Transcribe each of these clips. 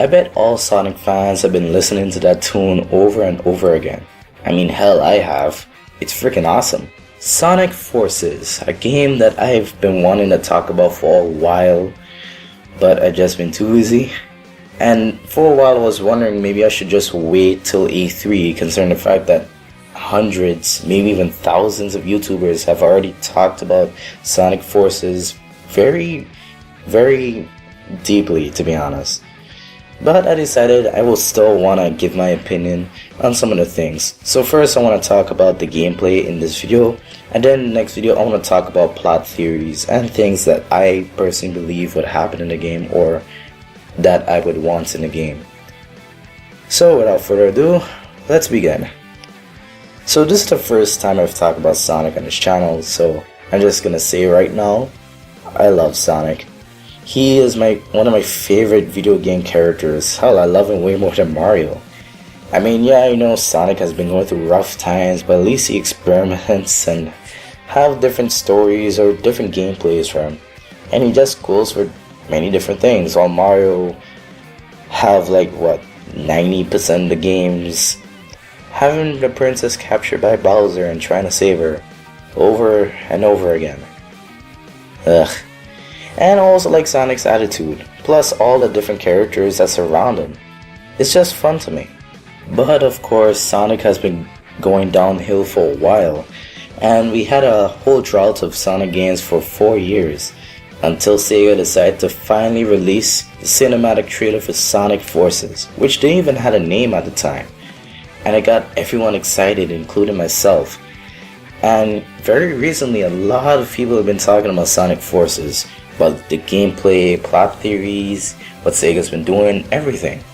I bet all Sonic fans have been listening to that tune over and over again. I mean, hell, I have. It's freaking awesome. Sonic Forces, a game that I've been wanting to talk about for a while, but I've just been too busy. And for a while I was wondering maybe I should just wait till E3, considering the fact that hundreds, maybe even thousands of YouTubers have already talked about Sonic Forces very, very deeply, to be honest. But I decided I will still want to give my opinion on some of the things. So first I want to talk about the gameplay in this video, and then in the next video I want to talk about plot theories and things that I personally believe would happen in the game or that I would want in the game. So without further ado, let's begin. So this is the first time I've talked about Sonic on this channel, so I'm just gonna say right now, I love Sonic. He is one of my favorite video game characters. Hell, I love him way more than Mario. I mean, yeah, I know Sonic has been going through rough times, but at least he experiments and have different stories or different gameplays for him. And he just goes for many different things, while Mario have like, what, 90% of the games having the princess captured by Bowser and trying to save her over and over again. Ugh. And I also like Sonic's attitude, plus all the different characters that surround him. It's just fun to me. But of course, Sonic has been going downhill for a while, and we had a whole drought of Sonic games for 4 years, until Sega decided to finally release the cinematic trailer for Sonic Forces, which didn't even have a name at the time. And it got everyone excited, including myself. And very recently, a lot of people have been talking about Sonic Forces, about the gameplay, plot theories, what Sega's been doing, everything.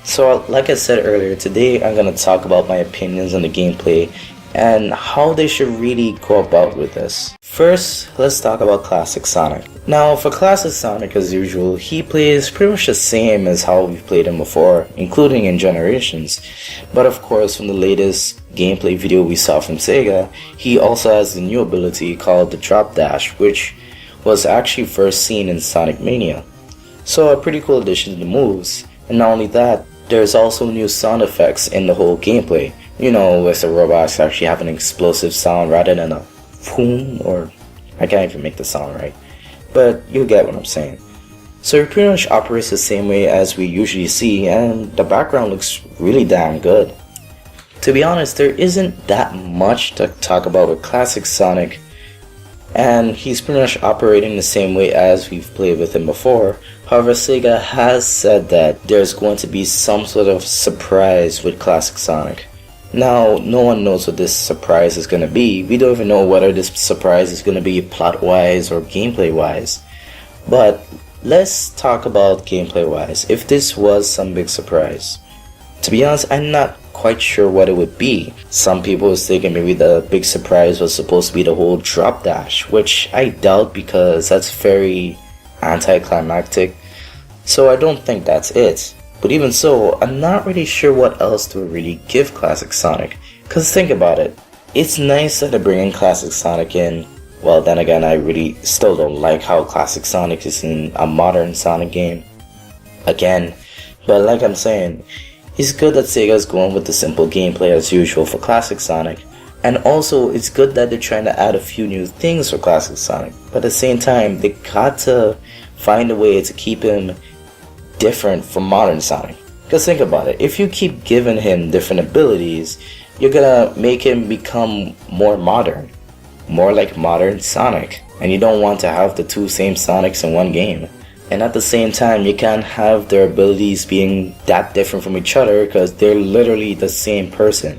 So like I said earlier, today I'm going to talk about my opinions on the gameplay and how they should really go about with this. First, let's talk about Classic Sonic. Now, for Classic Sonic, as usual, he plays pretty much the same as how we've played him before, including in Generations. But of course, from the latest gameplay video we saw from Sega, he also has the new ability called the Drop Dash, which was actually first seen in Sonic Mania. So a pretty cool addition to the moves. And not only that, there's also new sound effects in the whole gameplay. You know, with the robots actually having an explosive sound rather than a boom, or I can't even make the sound right. But you get what I'm saying. So it pretty much operates the same way as we usually see, and the background looks really damn good. To be honest, there isn't that much to talk about with Classic Sonic, and he's pretty much operating the same way as we've played with him before. However, Sega has said that there's going to be some sort of surprise with Classic Sonic. Now, no one knows what this surprise is going to be. We don't even know whether this surprise is going to be plot-wise or gameplay-wise. But let's talk about gameplay-wise. If this was some big surprise, to be honest, I'm not quite sure what it would be. Some people was thinking maybe the big surprise was supposed to be the whole drop dash, which I doubt because that's very anticlimactic. So I don't think that's it. But even so, I'm not really sure what else to really give Classic Sonic. Cause think about it, it's nice that they're bringing Classic Sonic in. Well, then again, I really still don't like how Classic Sonic is in a modern Sonic game. Again, but like I'm saying, it's good that Sega's going with the simple gameplay as usual for Classic Sonic. And also, it's good that they're trying to add a few new things for Classic Sonic. But at the same time, they got to find a way to keep him different from modern Sonic. Because think about it, if you keep giving him different abilities, you're gonna make him become more modern, more like modern Sonic, and you don't want to have the two same Sonics in one game. And at the same time, you can't have their abilities being that different from each other because they're literally the same person.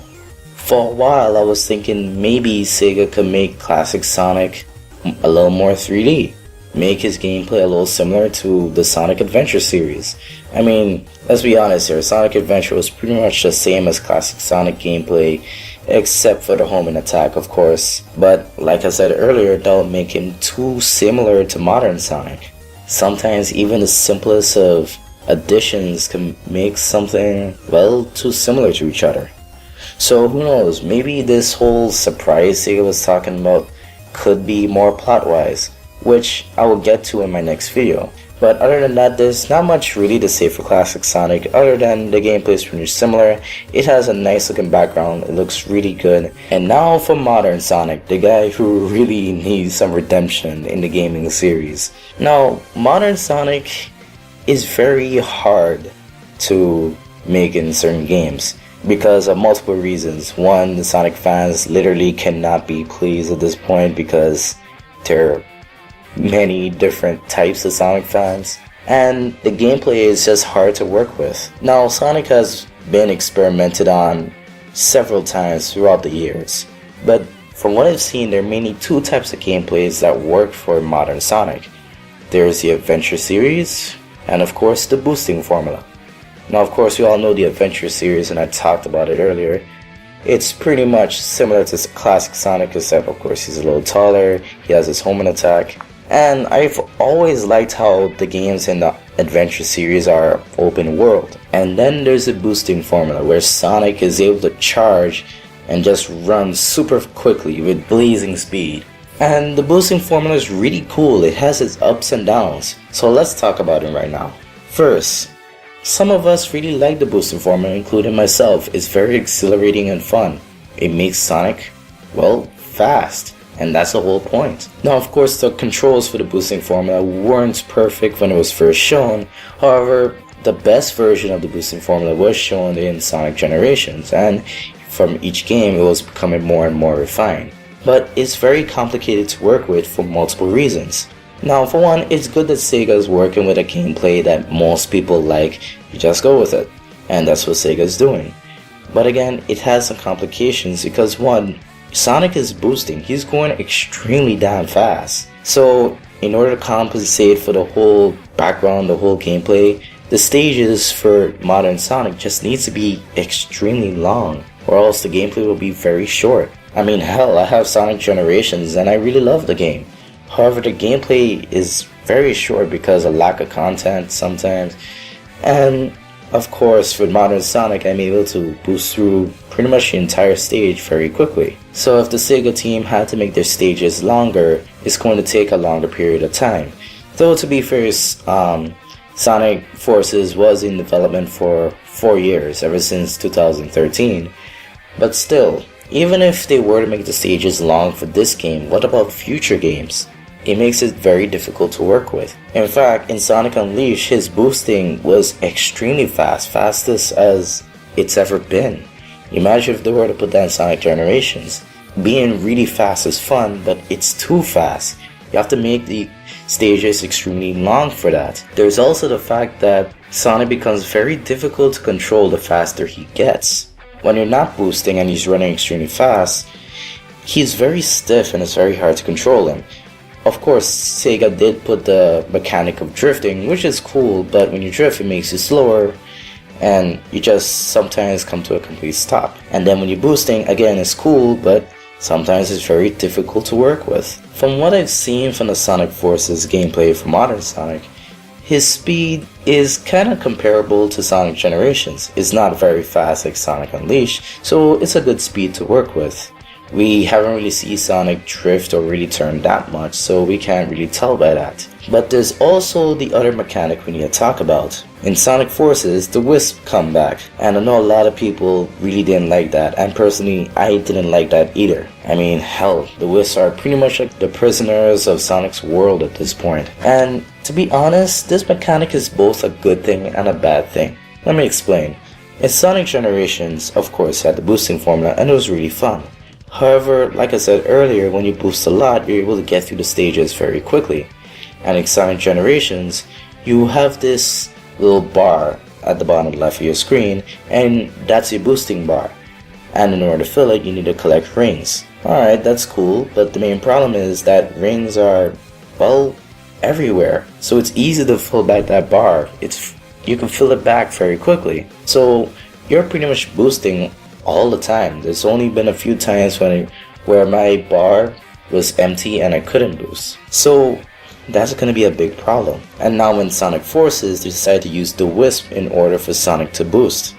For a while I was thinking maybe Sega could make Classic Sonic a little more 3D. Make his gameplay a little similar to the Sonic Adventure series. I mean, let's be honest here, Sonic Adventure was pretty much the same as Classic Sonic gameplay, except for the homing attack, of course. But like I said earlier, that would make him too similar to modern Sonic. Sometimes even the simplest of additions can make something, well, too similar to each other. So who knows, maybe this whole surprise Sega was talking about could be more plot-wise, which I will get to in my next video. But other than that, there's not much really to say for classic Sonic other than the gameplay is pretty similar. It has a nice looking background, it looks really good. And now for modern Sonic, the guy who really needs some redemption in the gaming series. Now, modern Sonic is very hard to make in certain games because of multiple reasons. One, the Sonic fans literally cannot be pleased at this point because there are many different types of Sonic fans, and the gameplay is just hard to work with. Now, Sonic has been experimented on several times throughout the years, but from what I've seen, there are mainly two types of gameplays that work for modern Sonic. There's the Adventure series, and of course the boosting formula. Now, of course, we all know the Adventure series, and I talked about it earlier. It's pretty much similar to classic Sonic, except of course he's a little taller, he has his homing attack. And I've always liked how the games in the Adventure series are open world. And then there's the boosting formula where Sonic is able to charge and just run super quickly with blazing speed. And the boosting formula is really cool, it has its ups and downs. So let's talk about it right now. First, some of us really like the boosting formula, including myself. It's very exhilarating and fun. It makes Sonic, well, fast. And that's the whole point. Now, of course, the controls for the boosting formula weren't perfect when it was first shown. However, the best version of the boosting formula was shown in Sonic Generations, and from each game it was becoming more and more refined. But it's very complicated to work with for multiple reasons. Now, for one, it's good that Sega is working with a gameplay that most people like. You just go with it, and that's what Sega is doing. But again, it has some complications because one, Sonic is boosting, he's going extremely damn fast. So in order to compensate for the whole background, the whole gameplay, the stages for modern Sonic just needs to be extremely long, or else the gameplay will be very short. I mean, hell, I have Sonic Generations and I really love the game. However, the gameplay is very short because of lack of content sometimes. And of course, with modern Sonic, I'm able to boost through pretty much the entire stage very quickly. So if the Sega team had to make their stages longer, it's going to take a longer period of time. Though to be fair, Sonic Forces was in development for 4 years, ever since 2013. But still, even if they were to make the stages long for this game, what about future games? It makes it very difficult to work with. In fact, in Sonic Unleashed, his boosting was extremely fast, fastest as it's ever been. Imagine if they were to put that in Sonic Generations. Being really fast is fun, but it's too fast. You have to make the stages extremely long for that. There's also the fact that Sonic becomes very difficult to control the faster he gets. When you're not boosting and he's running extremely fast, he's very stiff and it's very hard to control him. Of course, Sega did put the mechanic of drifting, which is cool, but when you drift it makes you slower and you just sometimes come to a complete stop. And then when you're boosting, again, it's cool, but sometimes it's very difficult to work with. From what I've seen from the Sonic Forces gameplay for modern Sonic, his speed is kind of comparable to Sonic Generations. It's not very fast like Sonic Unleashed, so it's a good speed to work with. We haven't really seen Sonic drift or really turn that much, so we can't really tell by that. But there's also the other mechanic we need to talk about. In Sonic Forces, the Wisp come back, and I know a lot of people really didn't like that, and personally, I didn't like that either. I mean, hell, the Wisps are pretty much like the prisoners of Sonic's world at this point. And to be honest, this mechanic is both a good thing and a bad thing. Let me explain. In Sonic Generations, of course, had the boosting formula, and it was really fun. However, like I said earlier, when you boost a lot, you're able to get through the stages very quickly. And in Sonic Generations, you have this little bar at the bottom left of your screen, and that's your boosting bar. And in order to fill it, you need to collect rings. Alright, that's cool, but the main problem is that rings are, well, everywhere. So it's easy to fill back that bar. You can fill it back very quickly. So you're pretty much boosting all the time. There's only been a few times where my bar was empty and I couldn't boost. So that's going to be a big problem. And now in Sonic Forces, they decided to use the Wisp in order for Sonic to boost.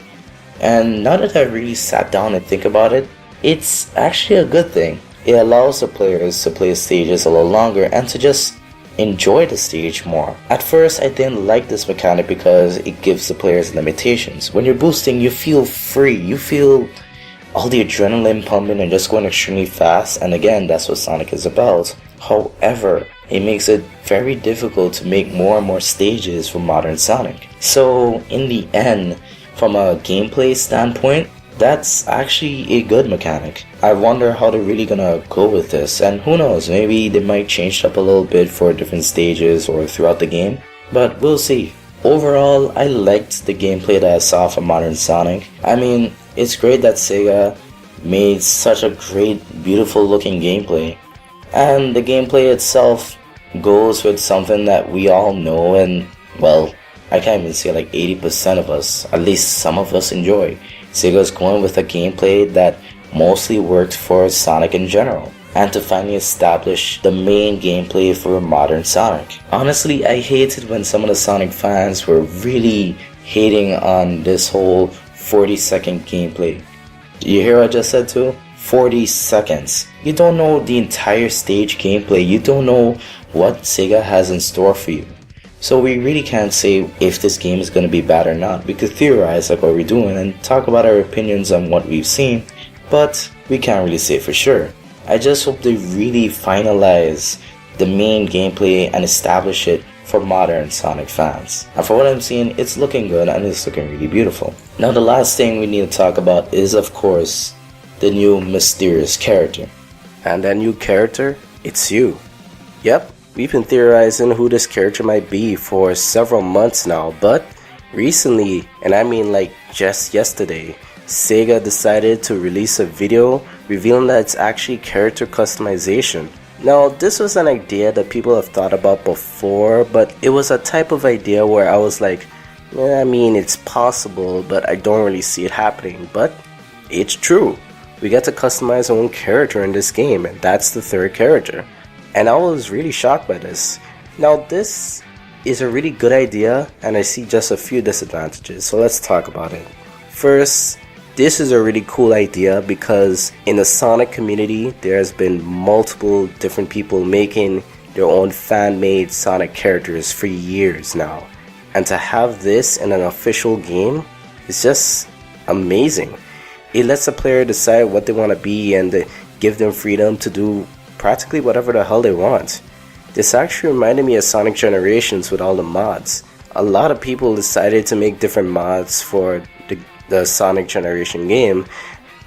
And now that I really sat down and think about it, it's actually a good thing. It allows the players to play stages a little longer and to just enjoy the stage more. At first, I didn't like this mechanic because it gives the players limitations. When you're boosting, you feel free, you feel all the adrenaline pumping and just going extremely fast, and again, that's what Sonic is about. However, it makes it very difficult to make more and more stages for modern Sonic. So in the end, from a gameplay standpoint, that's actually a good mechanic. I wonder how they're really gonna go with this, and who knows, maybe they might change it up a little bit for different stages or throughout the game, but we'll see. Overall, I liked the gameplay that I saw for modern Sonic. I mean, it's great that Sega made such a great, beautiful looking gameplay, and the gameplay itself goes with something that we all know, and well, I can't even say like 80% of us, at least some of us, enjoy. Sega's going with a gameplay that mostly worked for Sonic in general, and to finally establish the main gameplay for modern Sonic. Honestly, I hated when some of the Sonic fans were really hating on this whole 40-second gameplay. You hear what I just said too? 40 seconds. You don't know the entire stage gameplay. You don't know what Sega has in store for you. So we really can't say if this game is going to be bad or not. We could theorize like what we're doing and talk about our opinions on what we've seen, but we can't really say for sure. I just hope they really finalize the main gameplay and establish it for modern Sonic fans. And for what I'm seeing, it's looking good and it's looking really beautiful. Now the last thing we need to talk about is, of course, the new mysterious character. And that new character, it's you. Yep. We've been theorizing who this character might be for several months now, but recently, and I mean like just yesterday, Sega decided to release a video revealing that it's actually character customization. Now, this was an idea that people have thought about before, but it was a type of idea where I was like, I mean, it's possible, but I don't really see it happening. But it's true. We get to customize our own character in this game, and that's the third character. And I was really shocked by this. Now, this is a really good idea, and I see just a few disadvantages, so let's talk about it. First, this is a really cool idea because in the Sonic community, there has been multiple different people making their own fan-made Sonic characters for years now. And to have this in an official game is just amazing. It lets the player decide what they want to be and give them freedom to do practically whatever the hell they want. This actually reminded me of Sonic Generations with all the mods. A lot of people decided to make different mods for the Sonic Generation game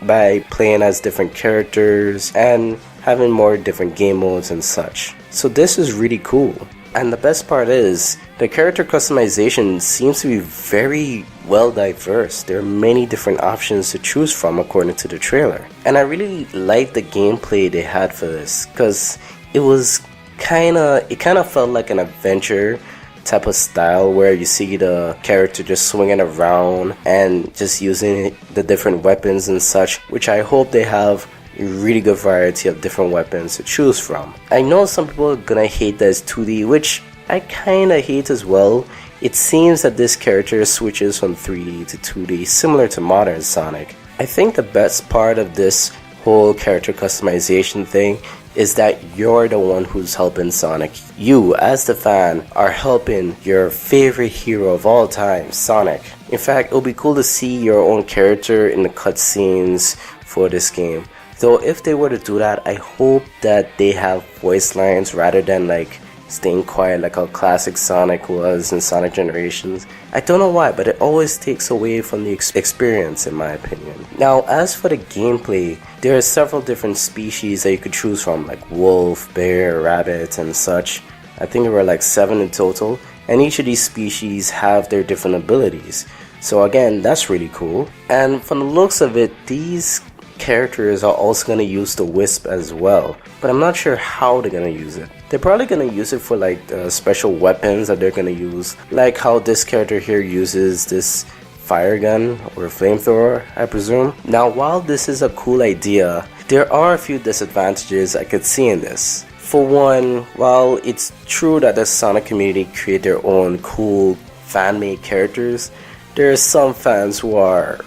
by playing as different characters and having more different game modes and such. So this is really cool. And the best part is, the character customization seems to be very well diverse. There are many different options to choose from according to the trailer. And I really liked the gameplay they had for this, because it kind of felt like an adventure type of style where you see the character just swinging around and just using the different weapons and such, which I hope they have a really good variety of different weapons to choose from. I know some people are gonna hate that it's 2D, which I kinda hate as well. It seems that this character switches from 3D to 2D, similar to modern Sonic. I think the best part of this whole character customization thing is that you're the one who's helping Sonic. You, as the fan, are helping your favorite hero of all time, Sonic. In fact, it'll be cool to see your own character in the cutscenes for this game. Though if they were to do that, I hope that they have voice lines rather than like staying quiet like how classic Sonic was in Sonic Generations. I don't know why, but it always takes away from the experience in my opinion. Now, as for the gameplay, there are several different species that you could choose from, like wolf, bear, rabbit, and such. I think there were like 7 in total, and each of these species have their different abilities. So again, that's really cool. And from the looks of it, these characters are also going to use the Wisp as well, but I'm not sure how they're going to use it. They're probably going to use it for like special weapons that they're going to use, like how this character here uses this fire gun or flamethrower, I presume. Now, while this is a cool idea, there are a few disadvantages I could see in this. For one, while it's true that the Sonic community create their own cool fan-made characters, there are some fans who are,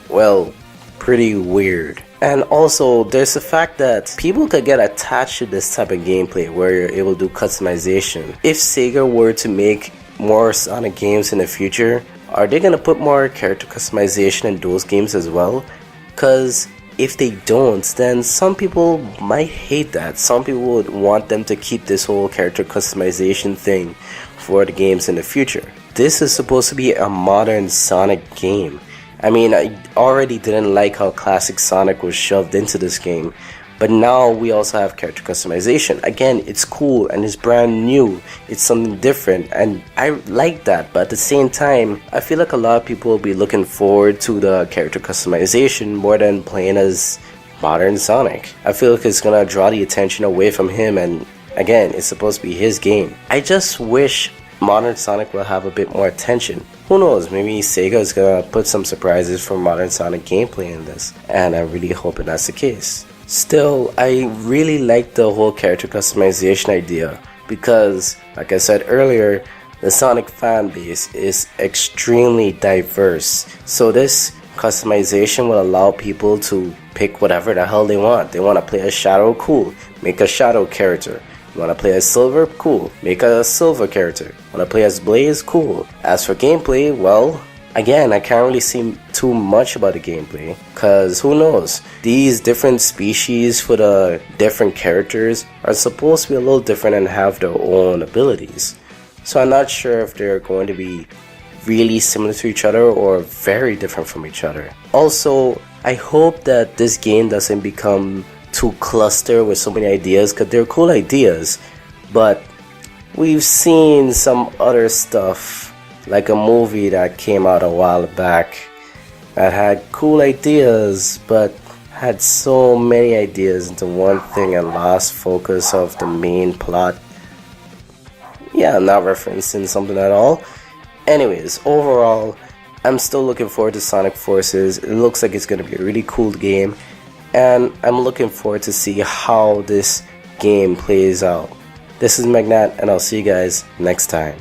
well, pretty weird. And also, there's the fact that people could get attached to this type of gameplay where you're able to do customization. If Sega were to make more Sonic games in the future, are they gonna put more character customization in those games as well? Because if they don't, then some people might hate that. Some people would want them to keep this whole character customization thing for the games in the future. This is supposed to be a modern Sonic game. I mean, I already didn't like how classic Sonic was shoved into this game, but now we also have character customization. Again, it's cool and it's brand new. It's something different and I like that, but at the same time, I feel like a lot of people will be looking forward to the character customization more than playing as modern Sonic. I feel like it's gonna draw the attention away from him, and again, it's supposed to be his game. I just wish modern Sonic will have a bit more attention. Who knows, maybe Sega is gonna put some surprises for modern Sonic gameplay in this, and I'm really hoping that's the case. Still, I really like the whole character customization idea because, like I said earlier, the Sonic fan base is extremely diverse. So this customization will allow people to pick whatever the hell they want. They want to play as Shadow? Cool, make a Shadow character. You want to play as Silver? Cool, make a Silver character. Want to play as Blaze? Cool. As for gameplay, well, again, I can't really see too much about the gameplay, because who knows? These different species for the different characters are supposed to be a little different and have their own abilities. So I'm not sure if they're going to be really similar to each other or very different from each other. Also, I hope that this game doesn't become too clustered with so many ideas, because they're cool ideas, but we've seen some other stuff, like a movie that came out a while back that had cool ideas but had so many ideas into one thing and lost focus of the main plot. Yeah, I'm not referencing something at all. Anyways, overall, I'm still looking forward to Sonic Forces. It looks like it's going to be a really cool game, and I'm looking forward to see how this game plays out. This is Magnat, and I'll see you guys next time.